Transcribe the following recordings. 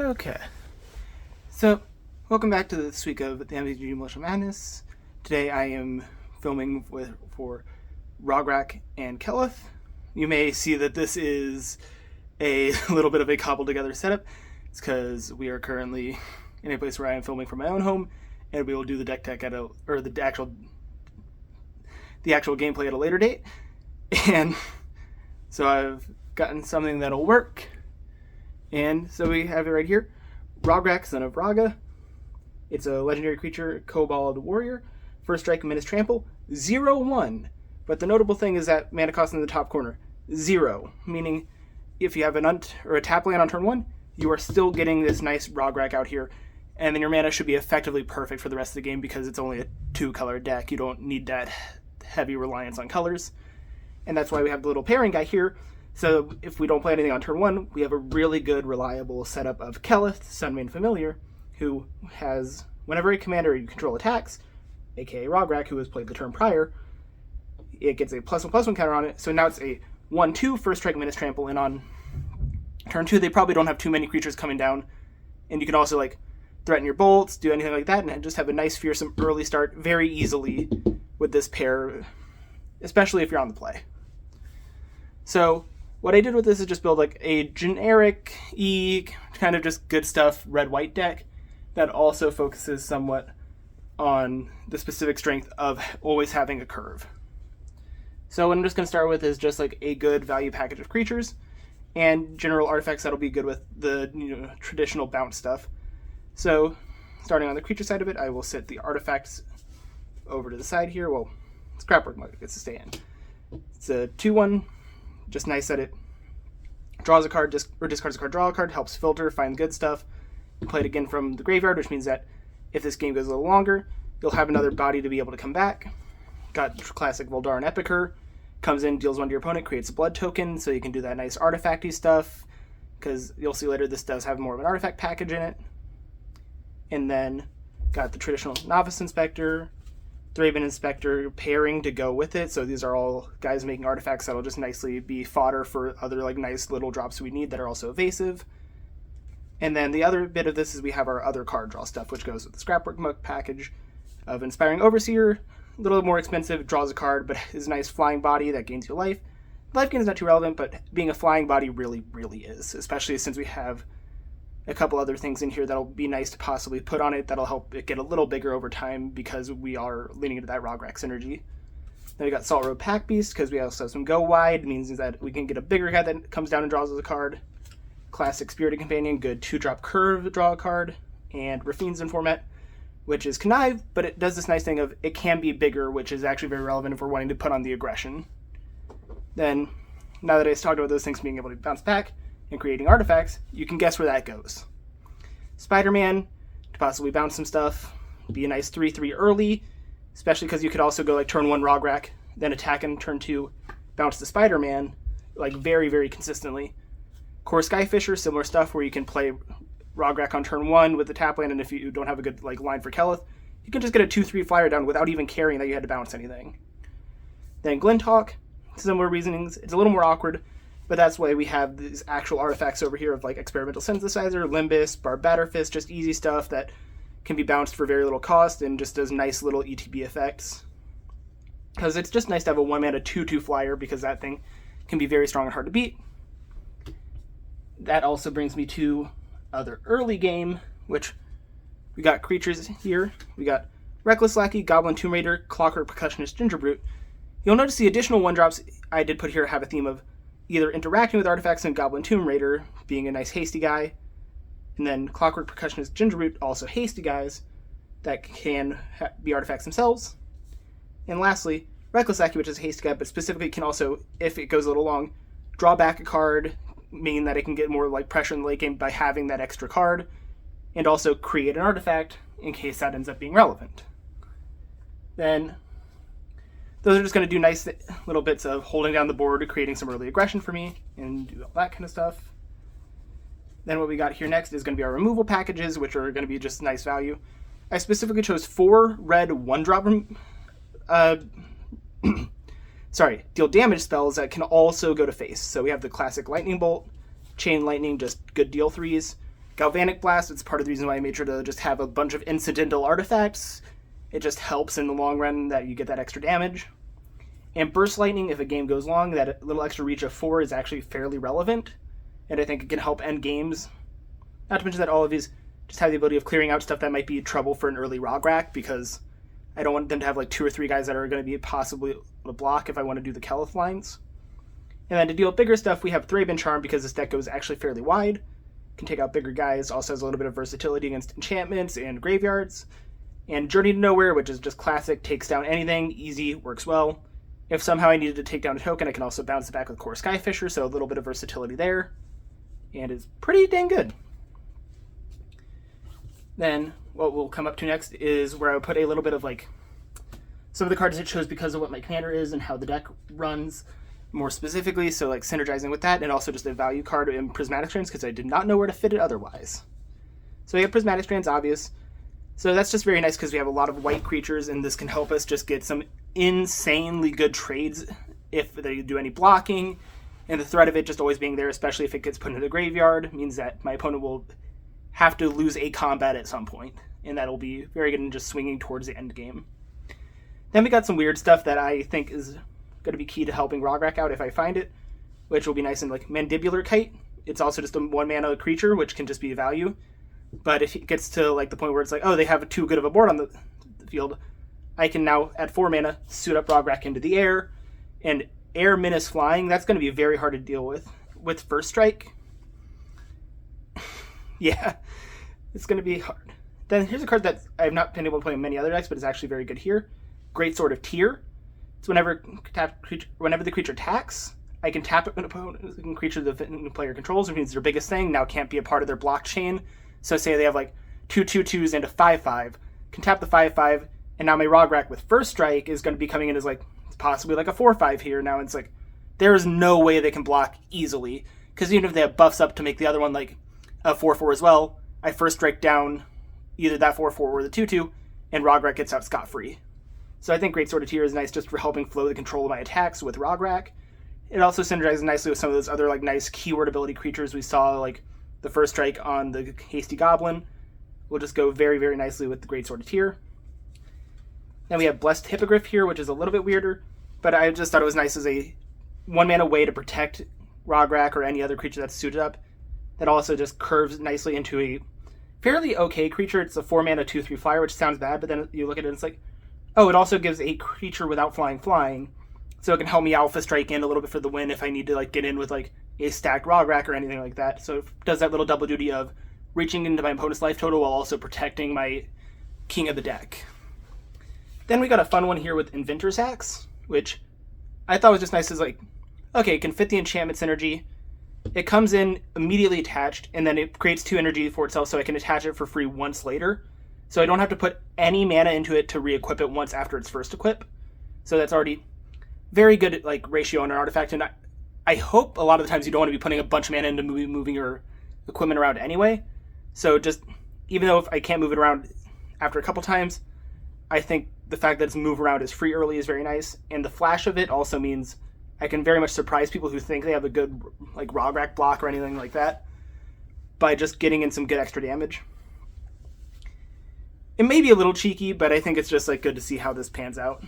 Okay, so welcome back to this week of the MTG Militia Madness. Today I am filming for Rograkh and Keleth. You may see that this is a little bit of a cobbled together setup. It's because we are currently in a place where I am filming from my own home, and we will do the deck tech the actual gameplay at a later date. And so I've gotten something that'll work. And so we have it right here. Rograkh, son of Raga. It's a legendary creature, Kobold Warrior. First strike, Menace Trample, 0/1. But the notable thing is that mana cost in the top corner, 0. Meaning, if you have a tap land on turn 1, you are still getting this nice Rograkh out here. And then your mana should be effectively perfect for the rest of the game because it's only a 2-color deck. You don't need that heavy reliance on colors. And that's why we have the little pairing guy here. So if we don't play anything on turn 1, we have a really good, reliable setup of Keleth, Sunmane Familiar, who has, whenever a commander you control attacks, aka Rograkh, who has played the turn prior, it gets a +1/+1 counter on it. So now it's a 1/2 first strike Menace Trample, and on turn 2 they probably don't have too many creatures coming down. And you can also threaten your bolts, do anything like that, and just have a nice fearsome early start very easily with this pair, especially if you're on the play. So what I did with this is just build a generic kind of just good stuff red-white deck that also focuses somewhat on the specific strength of always having a curve. So what I'm just going to start with is just a good value package of creatures and general artifacts that'll be good with the traditional bounce stuff. So starting on the creature side of it, I will set the artifacts over to the side here. Well, Scrapwork Mug gets to stay in. It's a 2/1. Just nice that it draws a card, discards a card, draw a card, helps filter, find good stuff, and play it again from the graveyard, which means that if this game goes a little longer, you'll have another body to be able to come back. Got classic Voldaren Epicure. Comes in, deals 1 to your opponent, creates a blood token, so you can do that nice artifacty stuff, because you'll see later this does have more of an artifact package in it. And then got the traditional Novice Inspector, Thraben Inspector pairing to go with it. So these are all guys making artifacts that'll just nicely be fodder for other nice little drops we need that are also evasive. And then the other bit of this is we have our other card draw stuff, which goes with the Scrapwork Mug package of Inspiring Overseer. A little more expensive, draws a card, but is a nice flying body that gains you life. Life gain is not too relevant, but being a flying body really, really is, especially since we have a couple other things in here that'll be nice to possibly put on it that'll help it get a little bigger over time because we are leaning into that Rograkh synergy. Then we got Salt Road Pack Beast because we also have some go wide, means that we can get a bigger guy that comes down and draws us a card. Classic Spirited Companion, good 2-drop curve, draw a card, and Rafine's in format, which is connive, but it does this nice thing of it can be bigger, which is actually very relevant if we're wanting to put on the aggression. Then, now that I talked about those things being able to bounce back and creating artifacts, you can guess where that goes. Spider-Man, to possibly bounce some stuff, be a nice 3/3 early, especially because you could also go turn 1 Rograkh, then attack in turn 2, bounce the Spider-Man, very, very consistently. Core Skyfisher, similar stuff where you can play Rograkh on turn 1 with the tap land, and if you don't have a good line for Keleth, you can just get a 2/3 flyer down without even caring that you had to bounce anything. Then Glinthawk, similar reasonings. It's a little more awkward, but that's why we have these actual artifacts over here of Experimental Synthesizer, Limbus, Barbatterfist, just easy stuff that can be bounced for very little cost and just does nice little ETB effects. Because it's just nice to have a 1-mana 2/2 flyer because that thing can be very strong and hard to beat. That also brings me to other early game, which we got creatures here. We got Reckless Lackey, Goblin Tomb Raider, Clockwork Percussionist, Gingerbrute. You'll notice the additional 1-drops I did put here have a theme of either interacting with artifacts and Goblin Tomb Raider being a nice hasty guy, and then Clockwork Percussionist, Gingerbrute, also hasty guys that can be artifacts themselves. And lastly, Reckless Lackey, which is a hasty guy, but specifically can also, if it goes a little long, draw back a card, meaning that it can get more pressure in the late game by having that extra card, and also create an artifact in case that ends up being relevant. Then those are just going to do nice little bits of holding down the board, creating some early aggression for me, and do all that kind of stuff. Then what we got here next is going to be our removal packages, which are going to be just nice value. I specifically chose 4 red 1-drop deal damage spells that can also go to face. So we have the classic Lightning Bolt, Chain Lightning, just good deal 3s. Galvanic Blast, it's part of the reason why I made sure to just have a bunch of incidental artifacts. It just helps in the long run that you get that extra damage. And Burst Lightning, if a game goes long, that little extra reach of 4 is actually fairly relevant. And I think it can help end games. Not to mention that all of these just have the ability of clearing out stuff that might be trouble for an early Rograkh, because I don't want them to have like 2 or 3 guys that are going to be possibly a block if I want to do the Keleth lines. And then to deal with bigger stuff, we have Thraben Charm, because this deck goes actually fairly wide. Can take out bigger guys, also has a little bit of versatility against enchantments and graveyards. And Journey to Nowhere, which is just classic, takes down anything, easy, works well. If somehow I needed to take down a token, I can also bounce it back with Core Skyfisher, so a little bit of versatility there. And it's pretty dang good. Then what we'll come up to next is where I would put a little bit of like some of the cards it chose because of what my commander is and how the deck runs more specifically, so like synergizing with that, and also just a value card in Prismatic Strands because I did not know where to fit it otherwise. So we have Prismatic Strands, obvious. So that's just very nice because we have a lot of white creatures, and this can help us just get some insanely good trades if they do any blocking. And the threat of it just always being there, especially if it gets put into the graveyard, means that my opponent will have to lose a combat at some point, and that'll be very good in just swinging towards the end game. Then we got some weird stuff that I think is going to be key to helping Rograkh out if I find it, which will be nice and like Mandibular Kite. It's also just a 1 mana creature, which can just be a value. But if it gets to like the point where it's like, oh, they have too good of a board on the field, I can now, at 4 mana, suit up Rograkh into the air, and air menace flying, that's going to be very hard to deal with. With First Strike, yeah, it's going to be hard. Then here's a card that I have not been able to play in many other decks, but is actually very good here. Great Sword of Tyr. It's whenever the creature attacks, I can tap an opponent creature the player controls, which means their biggest thing now can't be a part of their blockchain. So say they have like 2 2/2s and a 5/5, can tap the 5/5, and now my Rograkh with First Strike is going to be coming in as like possibly like a 4/5 here. Now it's like there is no way they can block easily, because even if they have buffs up to make the other one like a 4/4 as well, I First Strike down either that 4/4 or the 2/2, and Rograkh gets out scot-free. So I think Great Sword of Tyr is nice just for helping flow the control of my attacks with Rograkh. It also synergizes nicely with some of those other like nice keyword ability creatures we saw, like the First Strike on the Hasty Goblin. Will just go very, very nicely with the Great Sword of Tyr. Then we have Blessed Hippogriff here, which is a little bit weirder, but I just thought it was nice as a 1 mana way to protect Rograkh or any other creature that's suited up. That also just curves nicely into a fairly okay creature. It's a 4 mana 2/3 flyer, which sounds bad, but then you look at it and it's like, oh, it also gives a creature without flying, so it can help me Alpha Strike in a little bit for the win if I need to like get in with like a stacked Rograkh or anything like that. So it does that little double duty of reaching into my opponent's life total while also protecting my king of the deck. Then we got a fun one here with Inventor's Axe, which I thought was just nice as like, okay, it can fit the enchantment synergy. It comes in immediately attached, and then it creates 2 energy for itself, so I can attach it for free once later. So I don't have to put any mana into it to re-equip it once after its first equip. So that's already very good like ratio on an artifact, and I hope a lot of the times you don't want to be putting a bunch of mana into moving your equipment around anyway. So just, even though if I can't move it around after a couple times, I think the fact that it's move around is free early is very nice, and the flash of it also means I can very much surprise people who think they have a good like Rograkh block or anything like that by just getting in some good extra damage. It may be a little cheeky, but I think it's just like good to see how this pans out.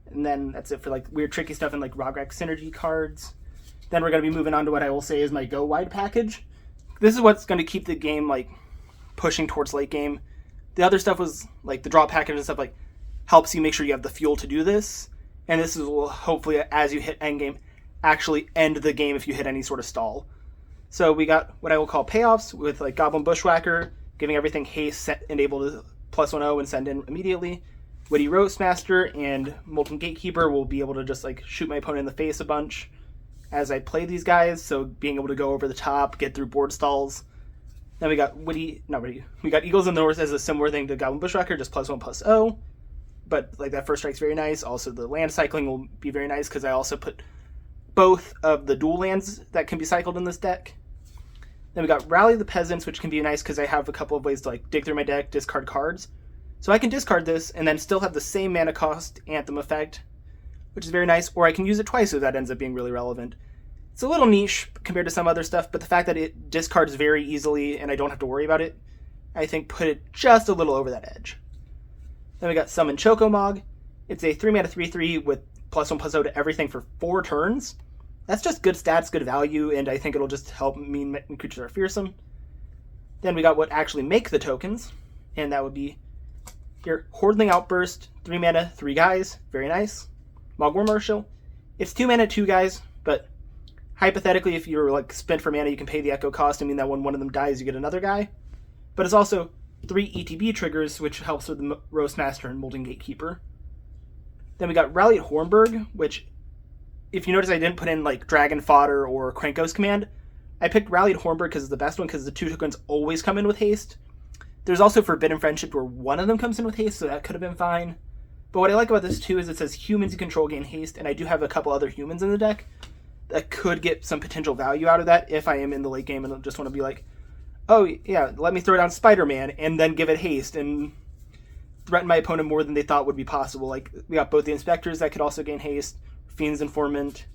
And then that's it for like weird tricky stuff and like Rograkh synergy cards. Then we're going to be moving on to what I will say is my go wide package. This is what's going to keep the game like pushing towards late game. The other stuff was like the draw package and stuff like helps you make sure you have the fuel to do this. And this will hopefully, as you hit endgame, actually end the game if you hit any sort of stall. So we got what I will call payoffs with like Goblin Bushwhacker, giving everything haste set and able to +1/0 and send in immediately. Witty Roastmaster and Molten Gatekeeper will be able to just like shoot my opponent in the face a bunch as I play these guys, so being able to go over the top, get through board stalls. Then we got we got Eagles in the North as a similar thing to Goblin Bushwhacker, just +1/+0. But like that First Strike's very nice. Also the land cycling will be very nice because I also put both of the dual lands that can be cycled in this deck. Then we got Rally the Peasants, which can be nice because I have a couple of ways to like dig through my deck, discard cards. So I can discard this and then still have the same mana cost Anthem effect, which is very nice, or I can use it twice if that ends up being really relevant. It's a little niche compared to some other stuff, but the fact that it discards very easily and I don't have to worry about it, I think put it just a little over that edge. Then we got Summon Chocomog. It's a 3-mana 3/3 with +1/+0 to everything for 4 turns. That's just good stats, good value, and I think it'll just help mean creatures are fearsome. Then we got what actually make the tokens, and that would be here, Hordling Outburst, 3 mana, 3 guys, very nice. Mogwar Marshal, it's 2 mana, 2 guys, but hypothetically, if you're like spent for mana, you can pay the echo cost and mean that when one of them dies, you get another guy. But it's also 3 ETB triggers, which helps with the Roastmaster and Molding Gatekeeper. Then we got Rally at Hornburg, which, if you notice, I didn't put in like Dragon Fodder or Krankos Command. I picked Rally at Hornburg because it's the best one, because the 2 tokens always come in with haste. There's also Forbidden Friendship where one of them comes in with haste, so that could have been fine. But what I like about this too is it says humans you control gain haste, and I do have a couple other humans in the deck that could get some potential value out of that if I am in the late game and just want to be like, oh yeah, let me throw down Spider-Man and then give it haste and threaten my opponent more than they thought would be possible. Like, we got both the Inspectors that could also gain haste, Fiend's Informant,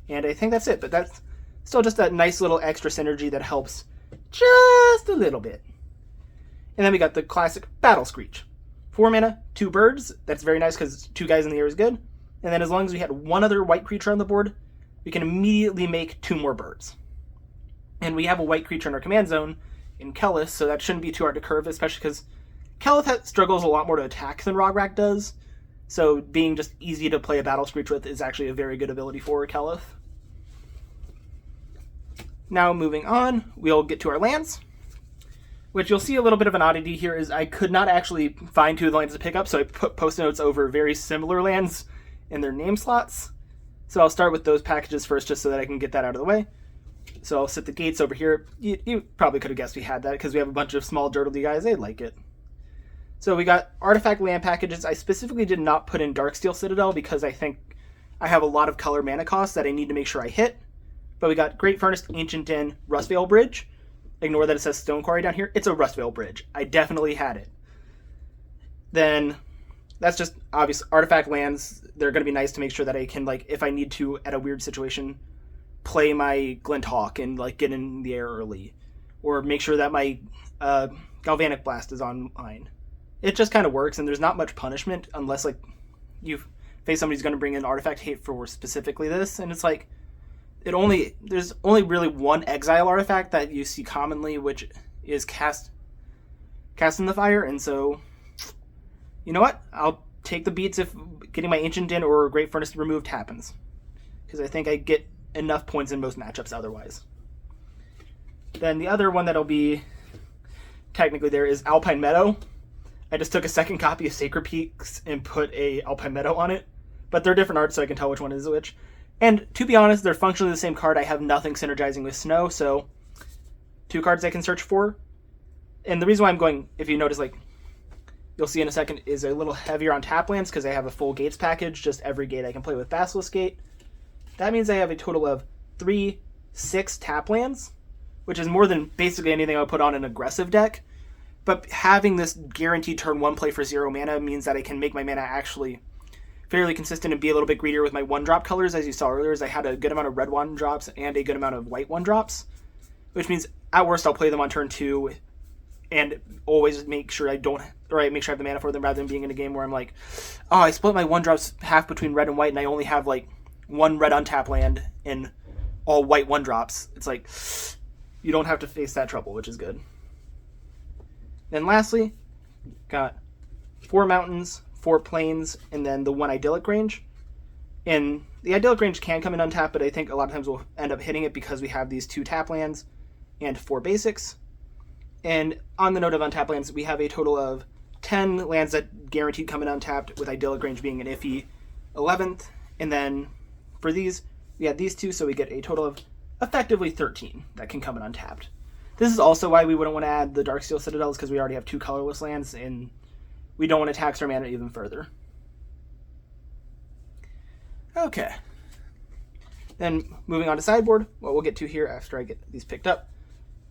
and I think that's it. But that's still just a nice little extra synergy that helps just a little bit. And then we got the classic Battle Screech. 4 mana, 2 birds. That's very nice because 2 guys in the air is good. And then as long as we had one other white creature on the board, we can immediately make 2 more birds. And we have a white creature in our command zone in Keleth, so that shouldn't be too hard to curve, especially because Keleth struggles a lot more to attack than Rograkh does. So being just easy to play a Battle Screech with is actually a very good ability for Keleth. Now moving on, we'll get to our lands, which you'll see a little bit of an oddity here is I could not actually find 2 of the lands to pick up, so I put post notes over very similar lands in their name slots. So I'll start with those packages first just so that I can get that out of the way. So I'll set the gates over here. You probably could have guessed we had that because we have a bunch of small dirtly guys. They like it. So we got artifact land packages. I specifically did not put in Darksteel Citadel because I think I have a lot of color mana costs that I need to make sure I hit. But we got Great Furnace, Ancient Den, Rustvale Bridge. Ignore that it says Stone Quarry down here. It's a Rustvale Bridge. I definitely had it. Then that's just obvious artifact lands. They're going to be nice to make sure that I can, like, if I need to at a weird situation, play my Glint Hawk and like get in the air early, or make sure that my Galvanic Blast is online. It just kind of works, and there's not much punishment unless like you face somebody who's going to bring in artifact hate for specifically this, and it's like there's only really one exile artifact that you see commonly, which is cast in the fire, and so you know what? I'll take the beats if getting my Ancient Den or Great Furnace removed happens, because I think I get enough points in most matchups otherwise. Then the other one that'll be technically there is Alpine Meadow. I just took a second copy of Sacred Peaks and put a Alpine Meadow on it, but they're different arts, so I can tell which one is which. And to be honest, they're functionally the same card. I have nothing synergizing with Snow, so 2 cards I can search for. And the reason why I'm going, if you notice, like you'll see in a second, is a little heavier on tap lands because I have a full gates package. Just every gate I can play with Basilisk Gate. That means I have a total of 6 tap lands, which is more than basically anything I would put on an aggressive deck. But having this guaranteed turn 1 play for 0 mana means that I can make my mana actually fairly consistent and be a little bit greedier with my 1-drop colors. As you saw earlier, I had a good amount of red 1-drops and a good amount of white 1-drops, which means at worst I'll play them on turn 2 and always make sure I have the mana for them, rather than being in a game where I'm like, oh, I split my 1-drops half between red and white and I only have like 1 red untap land and all white 1-drops. It's like, you don't have to face that trouble, which is good. Then lastly, got 4 mountains, 4 plains, and then the 1 idyllic range. And the idyllic range can come in untapped, but I think a lot of times we'll end up hitting it because we have these 2 tap lands and 4 basics. And on the note of untapped lands, we have a total of 10 lands that guaranteed come in untapped, with idyllic range being an iffy 11th. And then for these, we had these 2, so we get a total of effectively 13 that can come in untapped. This is also why we wouldn't want to add the Darksteel Citadels, because we already have 2 colorless lands, and we don't want to tax our mana even further. Okay. Then moving on to sideboard, what we'll get to here after I get these picked up.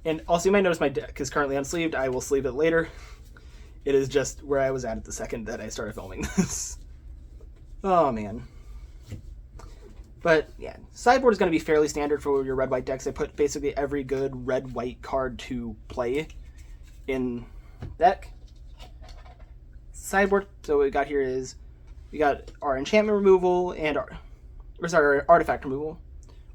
And also you might notice my deck is currently unsleeved. I will sleeve it later. It is just where I was at the second that I started filming this. Oh man. But yeah, sideboard is going to be fairly standard for your red-white decks. They put basically every good red-white card to play in deck. Sideboard, so what we got here is we got our enchantment removal and our artifact removal,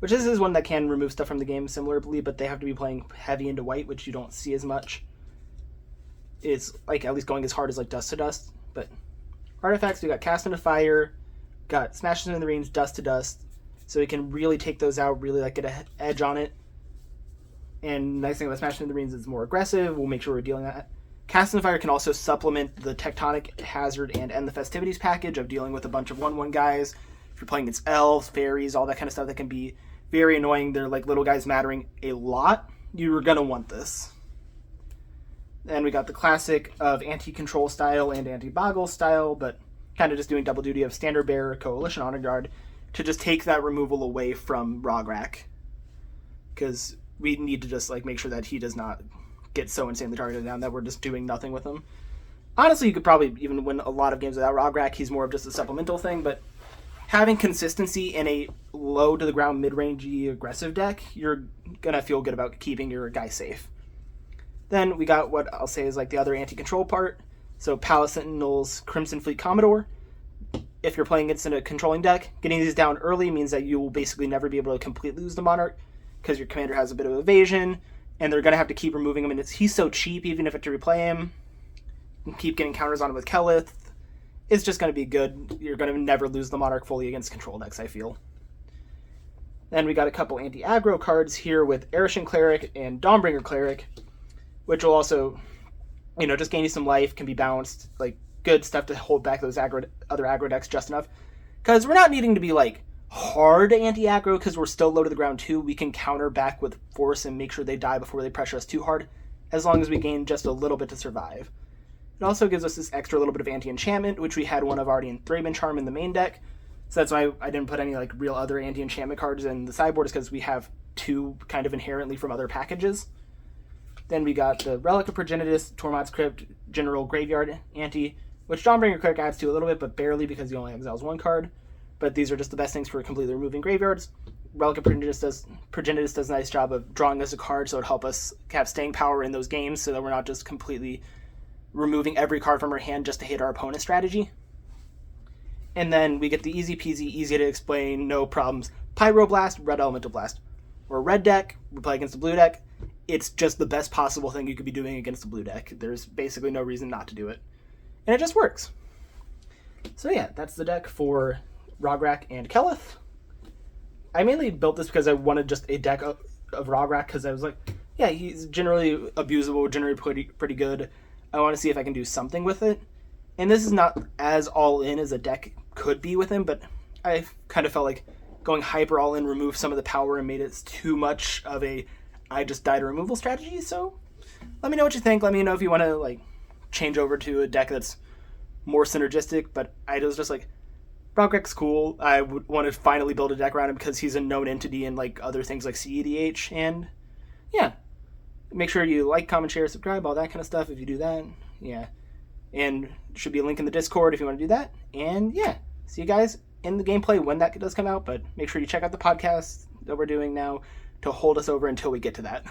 which this is one that can remove stuff from the game similarly, but they have to be playing heavy into white, which you don't see as much. It's like at least going as hard as like Dust to Dust. But artifacts, we got Cast into Fire, got Smashes in the Range, Dust to Dust, so we can really take those out, really like get an edge on it. And nice thing about Smashes in the Range is it's more aggressive. We'll make sure we're dealing that. Cast into Fire can also supplement the Tectonic Hazard and End the Festivities package of dealing with a bunch of 1/1 guys. If you're playing against elves, fairies, all that kind of stuff that can be very annoying. They're like little guys mattering a lot. You're going to want this. And we got the classic of anti-control style and anti-boggle style, but kind of just doing double duty of Standard Bearer, Coalition Honor Guard to just take that removal away from Rograkh. Because we need to just like make sure that he does not get so insanely targeted down that we're just doing nothing with him. Honestly, you could probably even win a lot of games without Rograkh. He's more of just a supplemental thing, but having consistency in a low to the ground mid-rangey aggressive deck, you're going to feel good about keeping your guy safe. Then we got what I'll say is like the other anti-control part. So Palace Sentinels, Crimson Fleet Commodore. If you're playing against a controlling deck, getting these down early means that you will basically never be able to completely lose the Monarch because your commander has a bit of evasion, and they're going to have to keep removing him. And he's so cheap, even if you have to replay him, and keep getting counters on him with Keleth. It's just going to be good. You're going to never lose the Monarch fully against control decks, I feel. Then we got a couple anti-aggro cards here with Erishan Cleric and Dawnbringer Cleric, which will also, just gain you some life, can be balanced, like good stuff to hold back those other aggro decks just enough. Because we're not needing to be like hard anti-aggro because we're still low to the ground too. We can counter back with force and make sure they die before they pressure us too hard, as long as we gain just a little bit to survive. It also gives us this extra little bit of anti-enchantment, which we had one of already in Thraben Charm in the main deck. So that's why I didn't put any like real other anti-enchantment cards in the sideboard, is because we have two kind of inherently from other packages. Then we got the Relic of Progenitus, Tormod's Crypt, General Graveyard Anti, which Dawnbringer Cleric adds to a little bit, but barely because he only exiles one card. But these are just the best things for completely removing graveyards. Relic of Progenitus does a nice job of drawing us a card, so it helps us have staying power in those games so that we're not just completely removing every card from our hand just to hit our opponent's strategy. And then we get the easy peasy, easy to explain, no problems, Pyroblast, Red Elemental Blast. We're a red deck, we play against the blue deck. It's just the best possible thing you could be doing against the blue deck. There's basically no reason not to do it. And it just works. So yeah, that's the deck for Rograkh and Keleth. I mainly built this because I wanted just a deck of Rograkh, because I was like, yeah, he's generally abusable, generally pretty good. I want to see if I can do something with it. And this is not as all-in as a deck could be with him, but I kind of felt like going hyper all-in removed some of the power and made it too much of a I just died a removal strategy. So let me know what you think. Let me know if you want to like change over to a deck that's more synergistic. But I was just like, Rograkh's cool. I would want to finally build a deck around him because he's a known entity in like other things like CEDH. And yeah, make sure you like, comment, share, subscribe, all that kind of stuff. If you do that, yeah. And should be a link in the Discord if you want to do that. And yeah, see you guys in the gameplay when that does come out. But make sure you check out the podcast that we're doing now to hold us over until we get to that.